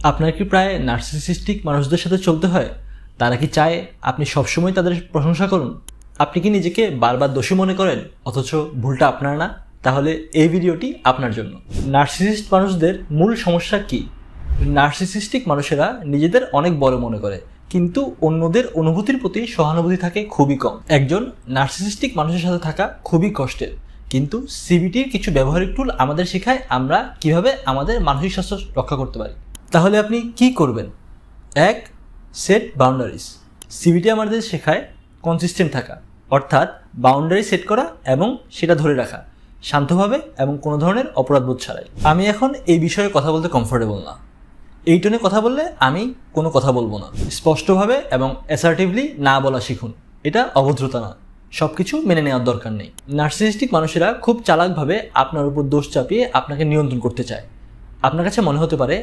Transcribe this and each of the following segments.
আপনার কি প্রায় নার্সিসিস্টিক মানুষদের সাথে চলতে হয়? তারা কি চায় আপনি সবসময় তাদের প্রশংসা করুন? আপনি কি নিজেকে বারবার দোষী মনে করেন অথচ ভুলটা আপনার না? তাহলে এই ভিডিওটি আপনার জন্য। নার্সিসিস্ট মানুষদের মূল সমস্যা কি? নার্সিসিস্টিক মানুষেরা নিজেদের অনেক বড় মনে করে, কিন্তু অন্যদের অনুভূতির প্রতি সহানুভূতি থাকে খুবই কম। একজন নার্সিসিস্টিক মানুষের সাথে থাকা খুবই কষ্টের, কিন্তু সিবিটির কিছু ব্যবহারিক টুল আমাদের শেখায় আমরা কিভাবে আমাদের মানসিক স্বাস্থ্য রক্ষা করতে পারি। তাহলে আপনি কি করবেন? 1. Set boundaries. সিবিটি আমাদের শেখায় কনসিস্টেন্ট থাকা, অর্থাৎ বাউন্ডারি সেট করা এবং সেটা ধরে রাখা শান্তভাবে এবং কোনো ধরনের অপরাধবোধ ছাড়াই। আমি এখন এই বিষয়ে কথা বলতে কমফোর্টেবল না। এই টোনে কথা বললে আমি কোনো কথা বলবো না। স্পষ্টভাবে এবং অ্যাসার্টিভলি না বলা শিখুন। এটা অভদ্রতা না, সব কিছু মেনে নেওয়ার দরকার নেই। নার্সিসিস্টিক মানুষেরা খুব চালাকভাবে আপনার উপর দোষ চাপিয়ে আপনাকে নিয়ন্ত্রণ করতে চায়। আপনার কাছে মনে হতে পারে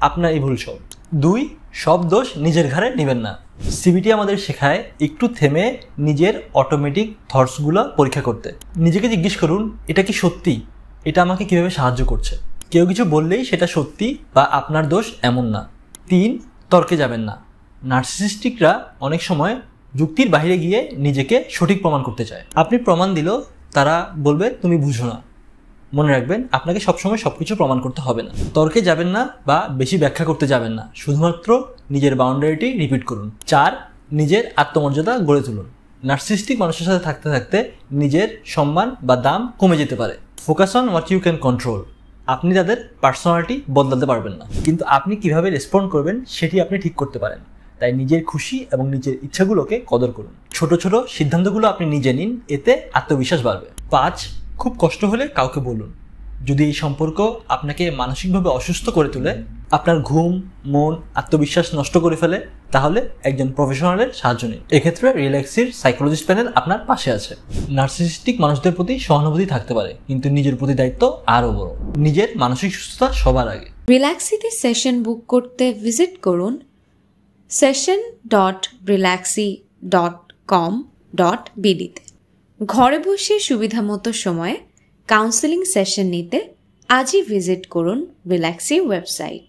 আপনার এই ভুল সব। 2. সব দোষ নিজের ঘাড়ে নেবেন না। সিবিটি আমাদের শেখায় একটু থেমে নিজের অটোমেটিক থটসগুলো পরীক্ষা করতে। নিজেকে জিজ্ঞেস করুন, এটা কি সত্যি? এটা আমাকে কিভাবে সাহায্য করছে? কেউ কিছু বললেই সেটা সত্যি বা আপনার দোষ এমন না। 3. তর্কে যাবেন না। নার্সিসিস্টিকরা অনেক সময় যুক্তির বাইরে গিয়ে নিজেকে সঠিক প্রমাণ করতে চায়। আপনি প্রমাণ দিলেও তারা বলবে তুমি বুঝো না। মনে রাখবেন, আপনাকে সবসময় সবকিছু প্রমাণ করতে হবে না। তর্কে যাবেন না বা বেশি ব্যাখ্যা করতে যাবেন না, শুধুমাত্র নিজের বাউন্ডারিটি রিপিট করুন। 4. নিজের আত্মমর্যাদা গড়ে তুলুন। নার্সিসিস্টিক মানুষের সাথে থাকতে থাকতে নিজের সম্মান বা দাম কমে যেতে পারে। Focus on what you can control. আপনি তাদের পার্সোনালিটি বদলাতে পারবেন না, কিন্তু আপনি কিভাবে রেসপন্ড করবেন সেটি আপনি ঠিক করতে পারেন। তাই নিজের খুশি এবং নিজের ইচ্ছাগুলোকে কদর করুন। ছোট ছোট সিদ্ধান্তগুলো আপনি নিজে নিন, এতে আত্মবিশ্বাস বাড়বে। 5. খুব কষ্ট হলে কাউকে বলুন। যদি এই সম্পর্ক আপনাকে মানসিকভাবে অসুস্থ করে তোলে, আপনার ঘুম, মন, আত্মবিশ্বাস নষ্ট করে ফেলে, তাহলে একজন প্রফেশনালের সাহায্য নিন। এক্ষেত্রে রিল্যাক্সির সাইকোলজিস্ট প্যানেল আপনার পাশে আছে। নার্সিসিস্টিক মানুষদের প্রতি সহানুভূতি থাকতে পারে, কিন্তু নিজের প্রতি দায়িত্ব আরও বড়। নিজের মানসিক সুস্থতা সবার আগে। রিল্যাক্সিতে সেশন বুক করতে ভিজিট করুন session.relaxi.com.bd তে। ঘরে বসে সুবিধামতো সময়ে কাউন্সেলিং সেশন নিতে আজই ভিজিট করুন রিল্যাক্সি ওয়েবসাইট।